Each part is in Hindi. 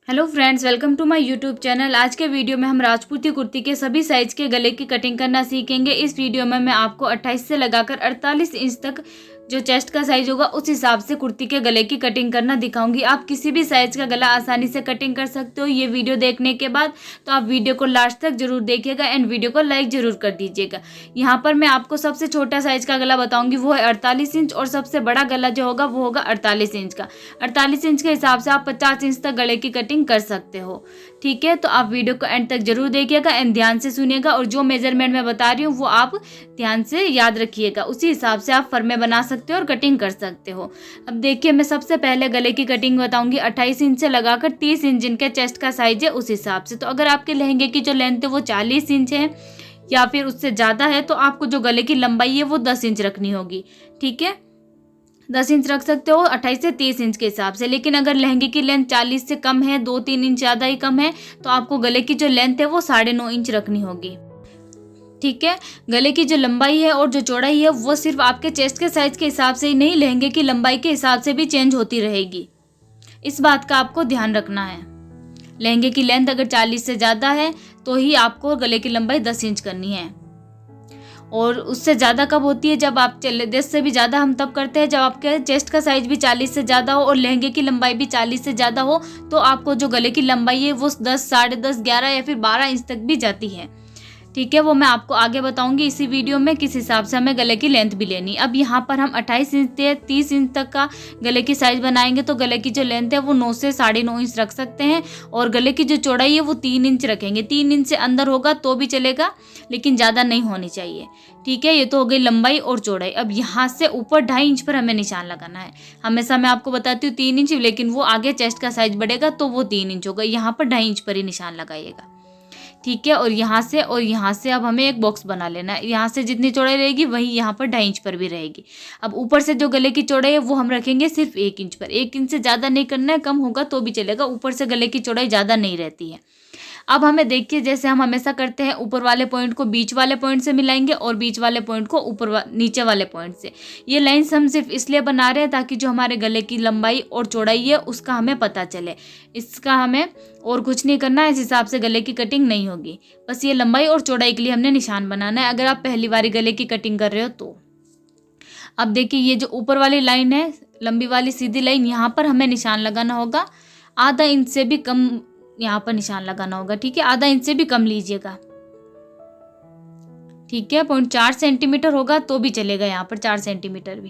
Hello friends, welcome to my YouTube channel. आज के वीडियो में हम राजपूती कुर्ती के सभी साइज के गले की कटिंग करना सीखेंगे। इस वीडियो में मैं आपको 28 से लगाकर 48 इंच तक जो चेस्ट का साइज होगा उस हिसाब से कुर्ती के गले की कटिंग करना दिखाऊंगी। आप किसी भी साइज का गला आसानी से कटिंग कर सकते हो ये वीडियो देखने के बाद। तो आप वीडियो को लास्ट तक जरूर देखिएगा एंड वीडियो को लाइक जरूर कर दीजिएगा। यहाँ पर मैं आपको सबसे छोटा साइज का गला बताऊंगी, वो है 48 इंच, और सबसे बड़ा गला जो होगा वो होगा 48 इंच का। 48 इंच के हिसाब से आप 50 इंच तक गले की कटिंग कर सकते हो। ठीक है, तो आप वीडियो को एंड तक जरूर देखिएगा एंड ध्यान से सुनिएगा, और जो मेजरमेंट मैं बता रही हूँ वो आप ध्यान से याद रखिएगा। उसी हिसाब से आप फर्मे बना सकते हो और कटिंग कर सकते हो। अब देखिए, मैं सबसे पहले गले की कटिंग बताऊंगी 28 इंच से लगाकर 30 इंच जिनके चेस्ट का साइज है उस हिसाब से। तो अगर आपके लहंगे की जो लेंथ है वो 40 इंच है या फिर उससे ज़्यादा है तो आपको जो गले की लंबाई है वो 10 इंच रखनी होगी। ठीक है, 10 इंच रख सकते हो 28 से 30 इंच के हिसाब से। लेकिन अगर लहंगे की लेंथ 40 से कम है, 2-3 इंच ज़्यादा ही कम है, तो आपको गले की जो लेंथ है वो 9.5 इंच रखनी होगी। ठीक है, गले की जो लंबाई है और जो चौड़ाई है वो सिर्फ आपके चेस्ट के साइज के हिसाब से ही नहीं, लहंगे की लंबाई के हिसाब से भी चेंज होती रहेगी। इस बात का आपको ध्यान रखना है। लहंगे की लेंथ अगर 40 से ज़्यादा है तो ही आपको गले की लंबाई 10 इंच करनी है, और उससे ज़्यादा कब होती है, जब आप 10 से भी ज़्यादा हम तब करते हैं जब आपके चेस्ट का साइज भी 40 से ज़्यादा हो और लहंगे की लंबाई भी 40 से ज़्यादा हो। तो आपको जो गले की लंबाई है वो 10, 10.5, 11 या फिर 12 इंच तक भी जाती है। ठीक है, वो मैं आपको आगे बताऊंगी इसी वीडियो में किस हिसाब से हमें गले की लेंथ भी लेनी। अब यहाँ पर हम 28 इंच से 30 इंच तक का गले की साइज बनाएंगे, तो गले की जो लेंथ है वो 9 से 9.5 इंच रख सकते हैं, और गले की जो चौड़ाई है वो 3 इंच रखेंगे। 3 इंच से अंदर होगा तो भी चलेगा, लेकिन ज़्यादा नहीं होनी चाहिए। ठीक है, ये तो हो गई लंबाई और चौड़ाई। अब यहाँ से ऊपर 2.5 इंच पर हमें निशान लगाना है। हमेशा मैं आपको बताती हूँ 3 इंच, लेकिन वो आगे चेस्ट का साइज बढ़ेगा तो वो 3 इंच होगा। यहाँ पर 2.5 इंच पर ही निशान लगाइएगा। ठीक है, और यहाँ से अब हमें एक बॉक्स बना लेना है। यहाँ से जितनी चौड़ाई रहेगी वही यहाँ पर 2.5 इंच पर भी रहेगी। अब ऊपर से जो गले की चौड़ाई है वो हम रखेंगे सिर्फ 1 इंच पर। 1 इंच से ज़्यादा नहीं करना है, कम होगा तो भी चलेगा। ऊपर से गले की चौड़ाई ज़्यादा नहीं रहती है। अब हमें देखिए, जैसे हम हमेशा करते हैं, ऊपर वाले पॉइंट को बीच वाले पॉइंट से मिलाएंगे और बीच वाले पॉइंट को नीचे वाले पॉइंट से। ये लाइन्स हम सिर्फ इसलिए बना रहे हैं ताकि जो हमारे गले की लंबाई और चौड़ाई है उसका हमें पता चले। इसका हमें और कुछ नहीं करना है, इस हिसाब से गले की कटिंग नहीं होगी। बस ये लंबाई और चौड़ाई के लिए हमने निशान बनाना है, अगर आप पहली बारी गले की कटिंग कर रहे हो तो। अब देखिए, ये जो ऊपर वाली लाइन है, लंबी वाली सीधी लाइन, यहाँ पर हमें निशान लगाना होगा। आधा इंच से भी कम यहाँ पर निशान लगाना होगा। ठीक है, आधा इंच से भी कम लीजिएगा। ठीक है, 0.4 सेंटीमीटर होगा तो भी चलेगा। यहाँ पर 4 सेंटीमीटर भी,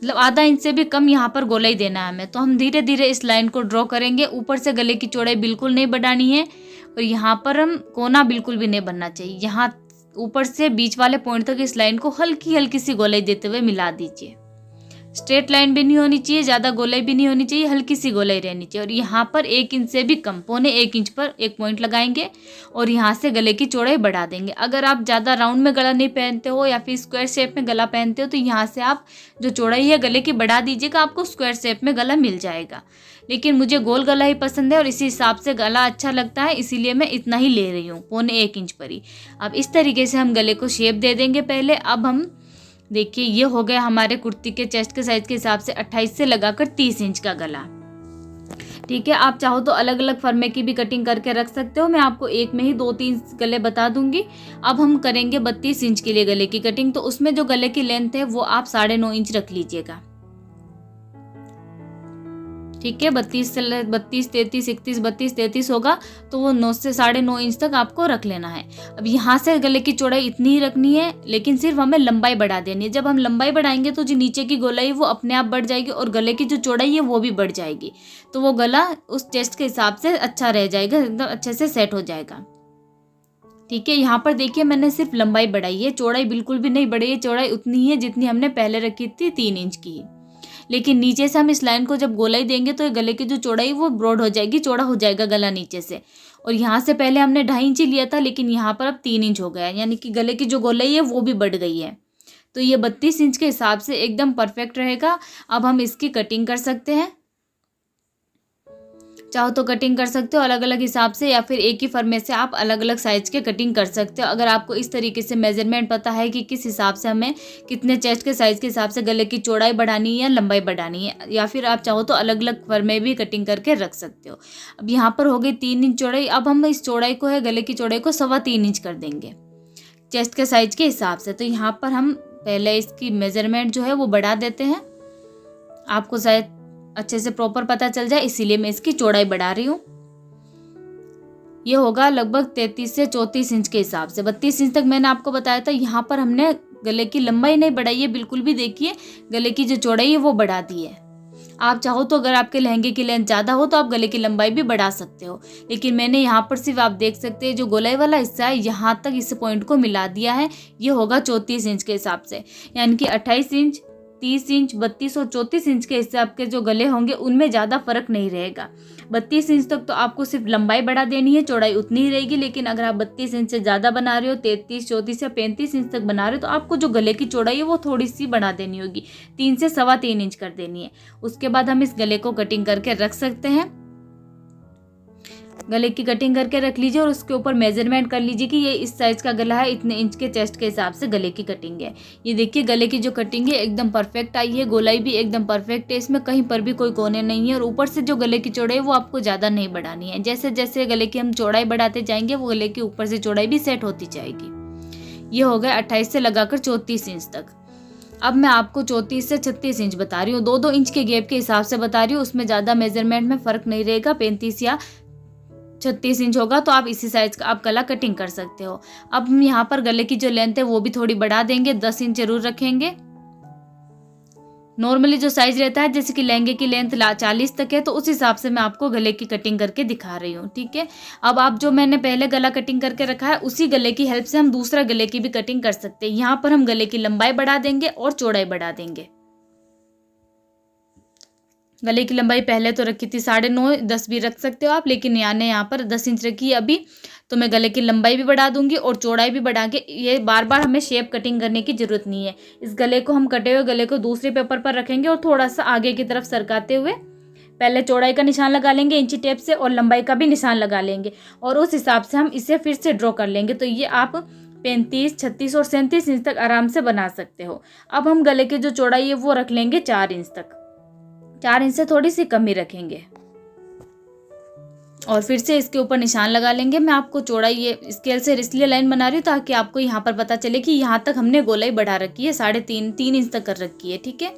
मतलब आधा इंच से भी कम यहाँ पर गोलाई देना है हमें। तो हम धीरे धीरे इस लाइन को ड्रॉ करेंगे। ऊपर से गले की चौड़ाई बिल्कुल नहीं बढ़ानी है, और यहाँ पर हम कोना बिल्कुल भी नहीं बनना चाहिए। यहाँ ऊपर से बीच वाले पॉइंट तक इस लाइन को हल्की हल्की सी गोलाई देते हुए मिला दीजिए। स्ट्रेट लाइन भी नहीं होनी चाहिए, ज़्यादा गोलाई भी नहीं होनी चाहिए, हल्की सी गोलाई रहनी चाहिए। और यहाँ पर 1 इंच से भी कम, 0.25 इंच पर एक पॉइंट लगाएंगे और यहाँ से गले की चौड़ाई बढ़ा देंगे। अगर आप ज़्यादा राउंड में गला नहीं पहनते हो या फिर स्क्वायर शेप में गला पहनते हो तो यहाँ से आप जो चौड़ाई है गले की बढ़ा दीजिएगा, आपको स्क्वायर शेप में गला मिल जाएगा। लेकिन मुझे गोल गला ही पसंद है और इसी हिसाब से गला अच्छा लगता है, इसीलिए मैं इतना ही ले रही हूँ, 0.25 इंच पर ही। अब इस तरीके से हम गले को शेप दे देंगे पहले। अब हम देखिए, ये हो गया हमारे कुर्ती के चेस्ट के साइज के हिसाब से 28 से लगाकर 30 इंच का गला। ठीक है, आप चाहो तो अलग अलग फर्मे की भी कटिंग करके रख सकते हो। मैं आपको एक में ही 2-3 गले बता दूंगी। अब हम करेंगे 32 इंच के लिए गले की कटिंग, तो उसमें जो गले की लेंथ है वो आप 9.5 इंच रख लीजिएगा। ठीक है, 32, 33, 31, 32, 33 होगा तो वो 9 से 9.5 इंच तक आपको रख लेना है। अब यहाँ से गले की चौड़ाई इतनी ही रखनी है, लेकिन सिर्फ हमें लंबाई बढ़ा देनी है। जब हम लंबाई बढ़ाएंगे तो जो नीचे की गोलाई वो अपने आप बढ़ जाएगी और गले की जो चौड़ाई है वो भी बढ़ जाएगी, तो वो गला उस चेस्ट के हिसाब से अच्छा रह जाएगा, एकदम अच्छे से सेट हो जाएगा। ठीक है, यहाँ पर देखिए मैंने सिर्फ लंबाई बढ़ाई है, चौड़ाई बिल्कुल भी नहीं बढ़ी है। चौड़ाई उतनी ही है जितनी हमने पहले रखी थी, 3 इंच की। लेकिन नीचे से हम इस लाइन को जब गोलाई देंगे तो गले की जो चौड़ाई वो ब्रॉड हो जाएगी, चौड़ा हो जाएगा गला नीचे से। और यहाँ से पहले हमने 2.5 इंच लिया था, लेकिन यहाँ पर अब 3 इंच हो गया है, यानी कि गले की जो गोलाई है वो भी बढ़ गई है। तो ये 32 इंच के हिसाब से एकदम परफेक्ट रहेगा। अब हम इसकी कटिंग कर सकते हैं। चाहो तो कटिंग कर सकते हो अलग अलग हिसाब से, या फिर एक ही फर में से आप अलग अलग साइज़ के कटिंग कर सकते हो। अगर आपको इस तरीके से मेजरमेंट पता है कि किस हिसाब से हमें कितने चेस्ट के साइज़ के हिसाब से गले की चौड़ाई बढ़ानी है या लंबाई बढ़ानी है, या फिर आप चाहो तो अलग अलग फर में भी कटिंग करके रख सकते हो। अब यहाँ पर हो गई 3 इंच चौड़ाई। अब हम इस चौड़ाई को है, गले की चौड़ाई को 3.25 इंच कर देंगे चेस्ट के साइज के हिसाब से। तो यहाँ पर हम पहले इसकी मेजरमेंट जो है वो बढ़ा देते हैं, आपको शायद अच्छे से प्रॉपर पता चल जाए, इसीलिए मैं इसकी चौड़ाई बढ़ा रही हूँ। ये होगा लगभग 33 से 34 इंच के हिसाब से। 32 इंच तक मैंने आपको बताया था। यहाँ पर हमने गले की लंबाई नहीं बढ़ाई है बिल्कुल भी, देखिए गले की जो चौड़ाई है वो बढ़ा दी है। आप चाहो तो अगर आपके लहंगे की लेंथ ज़्यादा हो तो आप गले की लंबाई भी बढ़ा सकते हो, लेकिन मैंने यहाँ पर सिर्फ आप देख सकते हैं जो गोलाई वाला हिस्सा है यहाँ तक इस पॉइंट को मिला दिया है। ये होगा 34 इंच के हिसाब से, यानी कि 28 इंच, 30 इंच, 32 और 34 इंच के हिसाब के जो गले होंगे उनमें ज़्यादा फर्क नहीं रहेगा। 32 इंच तक तो आपको सिर्फ लंबाई बढ़ा देनी है, चौड़ाई उतनी ही रहेगी। लेकिन अगर आप 32 इंच से ज़्यादा बना रहे हो, 33, 34 या 35 इंच तक बना रहे हो, तो आपको जो गले की चौड़ाई है वो थोड़ी सी बढ़ा देनी होगी, 3 से 3.25 इंच कर देनी है। उसके बाद हम इस गले को कटिंग करके रख सकते हैं। गले की कटिंग करके रख लीजिए और उसके ऊपर मेजरमेंट कर लीजिए कि ये इस साइज का गला है, इतने इंच के चेस्ट के हिसाब से गले की कटिंग है। ये देखिए गले की जो कटिंग है एकदम परफेक्ट आई है, गोलाई भी एकदम परफेक्ट है, इसमें कहीं पर भी कोई कोने नहीं है। और ऊपर से जो गले की चौड़ाई वो आपको ज़्यादा नहीं बढ़ानी है। जैसे जैसे गले की हम चौड़ाई बढ़ाते जाएंगे वो गले की ऊपर से चौड़ाई भी सेट होती जाएगी। ये हो गया 28 से लगाकर 34 इंच तक। अब मैं आपको 34 से 36 इंच बता रही हूँ, 2-2 इंच के गैप के हिसाब से बता रही हूँ, उसमें ज़्यादा मेजरमेंट में फ़र्क नहीं रहेगा। 35 या 36 इंच होगा तो आप इसी साइज का आप गला कटिंग कर सकते हो। अब हम यहाँ पर गले की जो लेंथ है वो भी थोड़ी बढ़ा देंगे, 10 इंच जरूर रखेंगे। नॉर्मली जो साइज रहता है जैसे कि लहंगे की लेंथ 40 तक है, तो उस हिसाब से मैं आपको गले की कटिंग करके दिखा रही हूँ, ठीक है। अब आप जो मैंने पहले गला कटिंग करके रखा है उसी गले की हेल्प से हम दूसरा गले की भी कटिंग कर सकते हैं। यहाँ पर हम गले की लंबाई बढ़ा देंगे और चौड़ाई बढ़ा देंगे। गले की लंबाई पहले तो रखी थी 9.5, 10 भी रख सकते हो आप, लेकिन यहाँ पर 10 इंच रखी है अभी, तो मैं गले की लंबाई भी बढ़ा दूंगी और चौड़ाई भी बढ़ा के। ये बार बार हमें शेप कटिंग करने की जरूरत नहीं है। इस गले को हम कटे हुए गले को दूसरे पेपर पर रखेंगे और थोड़ा सा आगे की तरफ सरकाते हुए पहले चौड़ाई का निशान लगा लेंगे इंची टेप से और लंबाई का भी निशान लगा लेंगे, और उस हिसाब से हम इसे फिर से ड्रॉ कर लेंगे। तो ये आप 35, 36 और 37 इंच तक आराम से बना सकते हो। अब हम गले की जो चौड़ाई है वो रख लेंगे 4 इंच तक, 4 इंच से थोड़ी सी कम ही रखेंगे और फिर से इसके ऊपर निशान लगा लेंगे। मैं आपको चौड़ाई ये स्केल से इसलिए लाइन बना रही हूँ ताकि आपको यहाँ पर पता चले कि यहाँ तक हमने गोलाई बढ़ा रखी है, 3.5 इंच तक कर रखी है, ठीक है।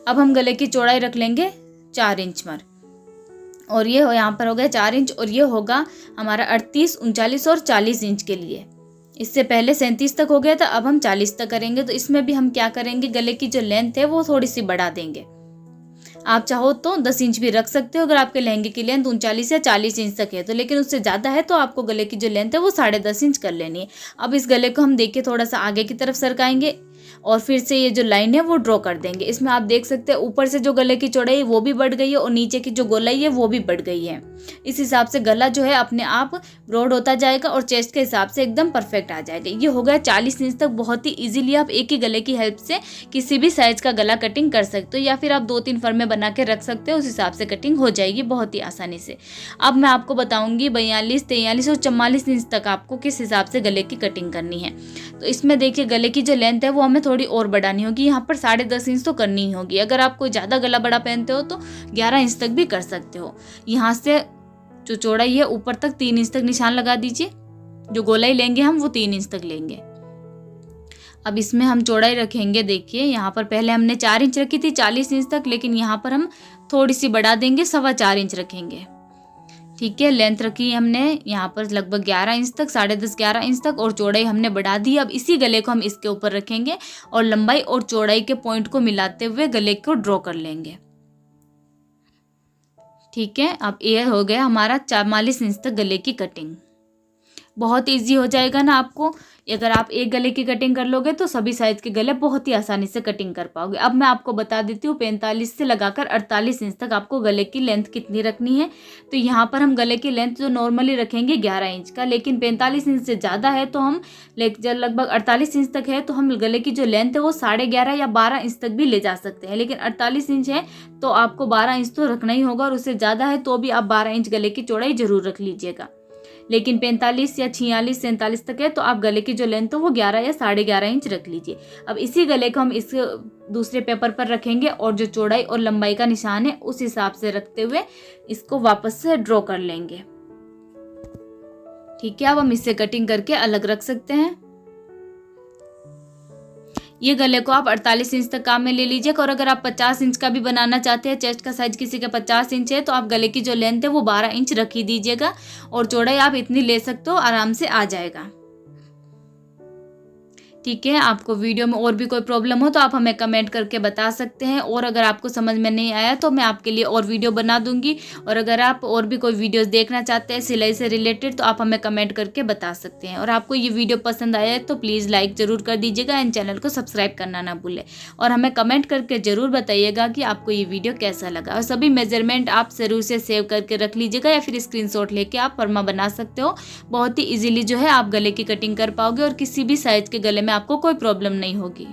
अब हम गले की चौड़ाई रख लेंगे 4 इंच पर, और ये यहाँ पर हो गया 4 इंच, और ये होगा हमारा 38, 39 और 40 इंच के लिए। इससे पहले 37 तक हो गया था, अब हम 40 तक करेंगे। तो इसमें भी हम क्या करेंगे, गले की जो लेंथ है वो थोड़ी सी बढ़ा देंगे। आप चाहो तो 10 इंच भी रख सकते हो अगर आपके लहंगे की लेंथ 39 या 40 इंच तक है तो, लेकिन उससे ज़्यादा है तो आपको गले की जो लेंथ है वो 10.5 इंच कर लेनी है। अब इस गले को हम देखिए थोड़ा सा आगे की तरफ सरकाएंगे और फिर से ये जो लाइन है वो ड्रॉ कर देंगे। इसमें आप देख सकते हैं ऊपर से जो गले की चौड़ाई है वो भी बढ़ गई है और नीचे की जो गोलाई है वो भी बढ़ गई है। इस हिसाब से गला जो है अपने आप ब्रॉड होता जाएगा और चेस्ट के हिसाब से एकदम परफेक्ट आ जाएगा। ये हो गया 40 इंच तक। बहुत ही इजीली आप एक ही गले की हेल्प से किसी भी साइज का गला कटिंग कर सकते हो, या फिर आप 2-3 फर्में बना के रख सकते हो, उस हिसाब से कटिंग हो जाएगी बहुत ही आसानी से। अब मैं आपको बताऊंगी 42, 43 और 44 इंच तक आपको किस हिसाब से गले की कटिंग करनी है। तो इसमें देखिए गले की जो लेंथ है वो हमें थोड़ी और बढ़ानी होगी, यहाँ पर 10.5 इंच तो करनी ही होगी। अगर आप कोई ज़्यादा गला बड़ा पहनते हो तो 11 इंच तक भी कर सकते हो। यहाँ से जो चौड़ाई है ऊपर तक 3 इंच तक निशान लगा दीजिए। जो गोलाई लेंगे हम वो 3 इंच तक लेंगे। अब इसमें हम चौड़ाई रखेंगे, देखिए यहाँ पर पहले हमने 4 इंच रखी थी 40 इंच तक, लेकिन यहाँ पर हम थोड़ी सी बढ़ा देंगे, 4.25 इंच रखेंगे, ठीक है। लेंथ रखी हमने यहाँ पर लगभग 11 इंच तक, 10.5, 11 इंच तक, और चौड़ाई हमने बढ़ा दी। अब इसी गले को हम इसके ऊपर रखेंगे और लंबाई और चौड़ाई के पॉइंट को मिलाते हुए गले को ड्रॉ कर लेंगे, ठीक है। अब ये हो गया हमारा 44 इंच तक गले की कटिंग। बहुत ईजी हो जाएगा ना आपको। अगर आप एक गले की कटिंग कर लोगे तो सभी साइज़ के गले बहुत ही आसानी से कटिंग कर पाओगे। अब मैं आपको बता देती हूँ 45 से लगाकर 48 इंच तक आपको गले की लेंथ कितनी रखनी है। तो यहाँ पर हम गले की लेंथ जो नॉर्मली रखेंगे 11 इंच का, लेकिन 45 इंच से ज़्यादा है तो हम लगभग 48 इंच तक है तो हम गले की जो लेंथ है वो 11.5 या 12 इंच तक भी ले जा सकते हैं। लेकिन 48 इंच है तो आपको 12 इंच तो रखना ही होगा, और उससे ज़्यादा है तो भी आप 12 इंच गले की चौड़ाई जरूर रख लीजिएगा। लेकिन 45 या 46 47 तक है तो आप गले की जो लेंथ है वो 11 या 11.5 इंच रख लीजिए। अब इसी गले को हम इस दूसरे पेपर पर रखेंगे और जो चौड़ाई और लंबाई का निशान है उस हिसाब से रखते हुए इसको वापस से ड्रॉ कर लेंगे। ठीक है, अब हम इससे कटिंग करके अलग रख सकते हैं। ये गले को आप 48 इंच तक काम में ले लीजिएगा, और अगर आप 50 इंच का भी बनाना चाहते हैं, चेस्ट का साइज किसी का 50 इंच है तो आप गले की जो लेंथ है वो 12 इंच रख ही दीजिएगा, और चौड़ाई आप इतनी ले सकते हो, आराम से आ जाएगा। ठीक है, आपको वीडियो में और भी कोई प्रॉब्लम हो तो आप हमें कमेंट करके बता सकते हैं, और अगर आपको समझ में नहीं आया तो मैं आपके लिए और वीडियो बना दूंगी। और अगर आप और भी कोई वीडियोस देखना चाहते हैं सिलाई से रिलेटेड तो आप हमें कमेंट करके बता सकते हैं। और आपको ये वीडियो पसंद आया है तो प्लीज़ लाइक ज़रूर कर दीजिएगा, एंड चैनल को सब्सक्राइब करना ना भूलें, और हमें कमेंट करके ज़रूर बताइएगा कि आपको ये वीडियो कैसा लगा। और सभी मेजरमेंट आप ज़रूर से सेव करके रख लीजिएगा, या फिर स्क्रीनशॉट लेके आप फरमा बना सकते हो। बहुत ही ईजिली जो है आप गले की कटिंग कर पाओगे, और किसी भी साइज़ के गले में आपको कोई प्रॉब्लम नहीं होगी।